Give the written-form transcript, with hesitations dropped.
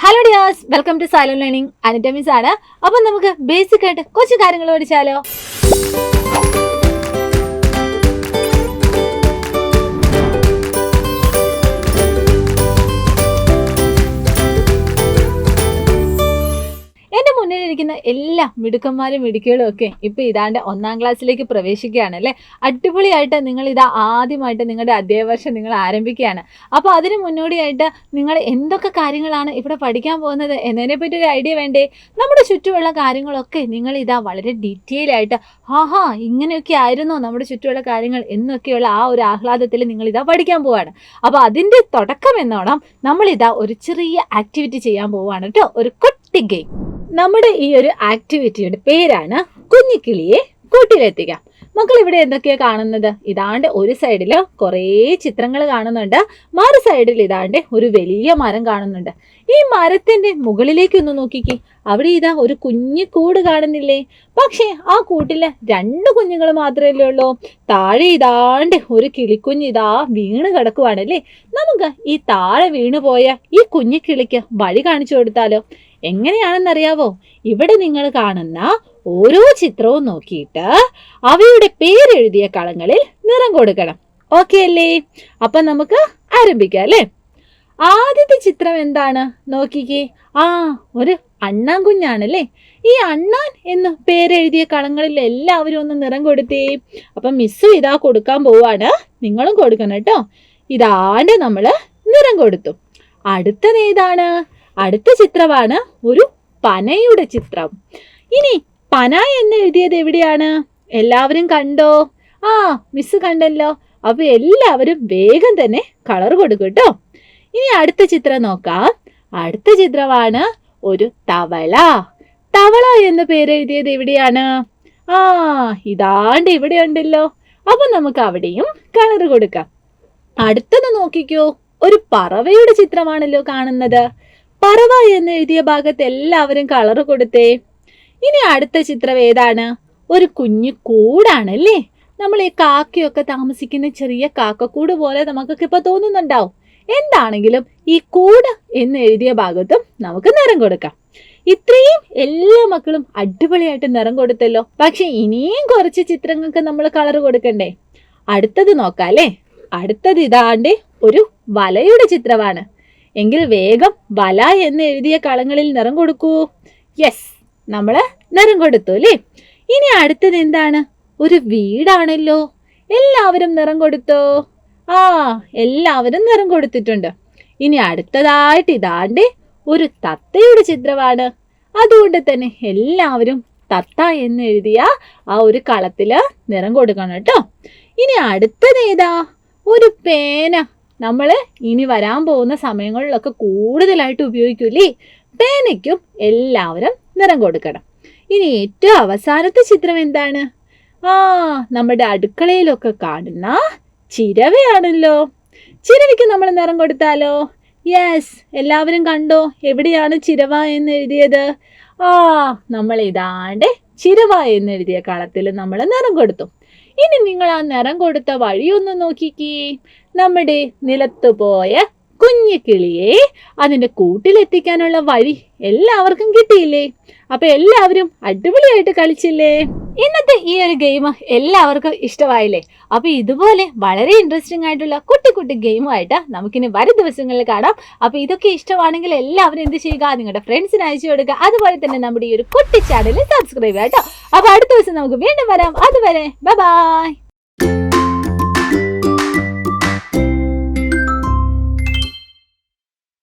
Hello dears, welcome to silent learning. Anita miss ആണ്. അപ്പം നമുക്ക് ബേസിക് ആയിട്ട് കുറച്ച് കാര്യങ്ങൾ പഠിച്ചാലോ? എൻ്റെ മുന്നിലിരിക്കുന്ന എല്ലാ മിടുക്കന്മാരും മിടുക്കികളും ഒക്കെ ഇപ്പം ഇതാണ്ട് 1ാം ക്ലാസ്സിലേക്ക് പ്രവേശിക്കുകയാണ് അല്ലേ. അടിപൊളിയായിട്ട് നിങ്ങൾ ഇതാ ആദ്യമായിട്ട് നിങ്ങളുടെ അധ്യയന വർഷം നിങ്ങൾ ആരംഭിക്കുകയാണ്. അപ്പോൾ അതിന് മുന്നോടിയായിട്ട് നിങ്ങൾ എന്തൊക്കെ കാര്യങ്ങളാണ് ഇവിടെ പഠിക്കാൻ പോകുന്നത് എന്നതിനെപ്പറ്റി ഒരു ഐഡിയ വേണ്ടേ? നമ്മുടെ ചുറ്റുമുള്ള കാര്യങ്ങളൊക്കെ നിങ്ങൾ ഇതാ വളരെ ഡീറ്റെയിൽ ആയിട്ട് ഇങ്ങനെയൊക്കെ ആയിരുന്നോ നമ്മുടെ ചുറ്റുമുള്ള കാര്യങ്ങൾ എന്നൊക്കെയുള്ള ആ ഒരു ആഹ്ലാദത്തിൽ നിങ്ങളിതാ പഠിക്കാൻ പോവുകയാണ്. അപ്പോൾ അതിൻ്റെ തുടക്കം എന്നോണം നമ്മളിതാ ഒരു ചെറിയ ആക്ടിവിറ്റി ചെയ്യാൻ പോവുകയാണ് കേട്ടോ, ഒരു കുട്ടി ഗെയിം. നമ്മുടെ ഈ ഒരു ആക്ടിവിറ്റിയുടെ പേരാണ് കുഞ്ഞിക്കിളിയെ കൂട്ടിലെത്തിക്കാം. മക്കൾ ഇവിടെ എന്തൊക്കെയാ കാണുന്നത്? ഇതാണ്ട് ഒരു സൈഡിൽ കുറേ ചിത്രങ്ങൾ കാണുന്നുണ്ട്, മറു സൈഡിൽ ഇതാണ്ട് ഒരു വലിയ മരം കാണുന്നുണ്ട്. ഈ മരത്തിന്റെ മുകളിലേക്കൊന്ന് നോക്കിക്കേ, അവിടെ ഇതാ ഒരു കുഞ്ഞു കൂട് കാണുന്നില്ലേ? പക്ഷേ ആ കൂട്ടില് 2 കുഞ്ഞുങ്ങൾ മാത്രമല്ലേ ഉള്ളൂ. താഴെ ഇതാണ്ട് ഒരു കിളിക്കുഞ്ഞ് ഇതാ വീണ് കിടക്കുവാണല്ലേ. നമുക്ക് ഈ താഴെ വീണു പോയ ഈ കുഞ്ഞു കിളിക്ക് വഴി കാണിച്ചു കൊടുത്താലോ? എങ്ങനെയാണെന്നറിയാവോ? ഇവിടെ നിങ്ങൾ കാണുന്ന ഓരോ ചിത്രവും നോക്കിയിട്ട് അവയുടെ പേരെഴുതിയ കളങ്ങളിൽ നിറം കൊടുക്കണം. ഓക്കെ അല്ലേ? അപ്പൊ നമുക്ക് ആരംഭിക്കാം അല്ലേ. ആദ്യത്തെ ചിത്രം എന്താണ് നോക്കിക്കേ. ഒരു അണ്ണാൻ കുഞ്ഞാണല്ലേ. ഈ അണ്ണാൻ എന്ന് പേരെഴുതിയ കളങ്ങളിൽ എല്ലാവരും ഒന്ന് നിറം കൊടുത്തേ. അപ്പൊ മിസ്സും ഇതാ കൊടുക്കാൻ പോവാണ്, നിങ്ങളും കൊടുക്കണം കേട്ടോ. ഇതാണ്ട് നമ്മള് നിറം കൊടുത്തു. അടുത്തത് ഏതാണ്? അടുത്ത ചിത്രമാണ് ഒരു പനയുടെ ചിത്രം. ഇനി പന എന്ന് എഴുതിയത് എവിടെയാണ്? എല്ലാവരും കണ്ടോ? മിസ് കണ്ടല്ലോ. അപ്പൊ എല്ലാവരും വേഗം തന്നെ കളർ കൊടുക്കും കേട്ടോ. ഇനി അടുത്ത ചിത്രം നോക്കാം. അടുത്ത ചിത്രമാണ് ഒരു തവള. തവള എന്ന് പേരെഴുതിയത് എവിടെയാണ്? ഇതാണ്ട് ഇവിടെ ഉണ്ടല്ലോ. അപ്പൊ നമുക്ക് അവിടെയും കളർ കൊടുക്കാം. അടുത്തത് നോക്കിക്കോ, ഒരു പറവയുടെ ചിത്രമാണല്ലോ കാണുന്നത്. പറവ എന്ന് എഴുതിയ ഭാഗത്ത് എല്ലാവരും കളർ കൊടുത്തേ. ഇനി അടുത്ത ചിത്രം ഏതാണ്? ഒരു കുഞ്ഞു കൂടാണല്ലേ. നമ്മൾ ഈ കാക്കയൊക്കെ താമസിക്കുന്ന ചെറിയ കാക്കക്കൂട് പോലെ നമുക്കൊക്കെ ഇപ്പൊ തോന്നുന്നുണ്ടാവും. എന്താണെങ്കിലും ഈ കൂട് എന്ന് എഴുതിയ ഭാഗത്തും നമുക്ക് നിറം കൊടുക്കാം. ഇത്രയും എല്ലാ മക്കളും അടിപൊളിയായിട്ട് നിറം കൊടുത്തല്ലോ. പക്ഷെ ഇനിയും കുറച്ച് ചിത്രങ്ങൾക്ക് നമ്മൾ കളർ കൊടുക്കണ്ടേ? അടുത്തത് നോക്കാം അല്ലേ. അടുത്തത് ഇതാണ്ട് ഒരു വലയുടെ ചിത്രമാണ്. എങ്കിൽ വേഗം വല എന്ന് എഴുതിയ കളങ്ങളിൽ നിറം കൊടുക്കൂ. യെസ്, നമ്മള് നിറം കൊടുത്തു അല്ലേ. ഇനി അടുത്തത് എന്താണ്? ഒരു വീടാണല്ലോ. എല്ലാവരും നിറം കൊടുത്തോ? എല്ലാവരും നിറം കൊടുത്തിട്ടുണ്ട്. ഇനി അടുത്തതായിട്ട് ഇതാണ്ട് ഒരു തത്തയുടെ ചിത്രമാണ്. അതുകൊണ്ട് തന്നെ എല്ലാവരും തത്ത എന്ന് എഴുതിയ ആ ഒരു കളത്തില് നിറം കൊടുക്കണം കേട്ടോ. ഇനി അടുത്തത് ഏതാ? ഒരു പേന. നമ്മൾ ഇനി വരാൻ പോകുന്ന സമയങ്ങളിലൊക്കെ കൂടുതലായിട്ട് ഉപയോഗിക്കൂലേ. പേനയ്ക്കും എല്ലാവരും നിറം കൊടുക്കണം. ഇനി ഏറ്റവും അവസാനത്തെ ചിത്രം എന്താണ്? നമ്മുടെ അടുക്കളയിലൊക്കെ കാണുന്ന ചിരവയാണല്ലോ. ചിരവയ്ക്ക് നമ്മൾ നിറം കൊടുത്താലോ? യെസ്, എല്ലാവരും കണ്ടോ എവിടെയാണ് ചിരവ എന്ന് എഴുതിയത്? നമ്മൾ ഇതാണ്ട് ചിരവ എന്ന് എഴുതിയ കളത്തിൽ നമ്മൾ നിറം കൊടുത്തു. ഇനി നിങ്ങൾ ആ നിറം കൊടുത്ത വഴിയൊന്ന് നോക്കിക്കേ. നമ്മുടെ നിലത്തു പോയ കുഞ്ഞു കിളിയെ അതിന്റെ കൂട്ടിലെത്തിക്കാനുള്ള വഴി എല്ലാവർക്കും കിട്ടിയില്ലേ? അപ്പൊ എല്ലാവരും അടിപൊളിയായിട്ട് കളിച്ചില്ലേ? ഇന്നത്തെ ഈ ഒരു ഗെയിം എല്ലാവർക്കും ഇഷ്ടമായില്ലേ? അപ്പൊ ഇതുപോലെ വളരെ ഇൻട്രസ്റ്റിംഗ് ആയിട്ടുള്ള കുട്ടി കുട്ടി ഗെയിമുമായിട്ട് നമുക്കിനി വരും ദിവസങ്ങളിൽ കാണാം. അപ്പൊ ഇതൊക്കെ ഇഷ്ടമാണെങ്കിൽ എല്ലാവരും എന്ത് ചെയ്യുക? നിങ്ങളുടെ ഫ്രണ്ട്സിന് അയച്ചു കൊടുക്കുക. അതുപോലെ തന്നെ നമ്മുടെ ഈ ഒരു കുട്ടി ചാനൽ സബ്സ്ക്രൈബ് ചെയ്യാം കേട്ടോ. അപ്പൊ അടുത്ത ദിവസം നമുക്ക് വീണ്ടും വരാം. അതുവരെ ബൈ ബൈ.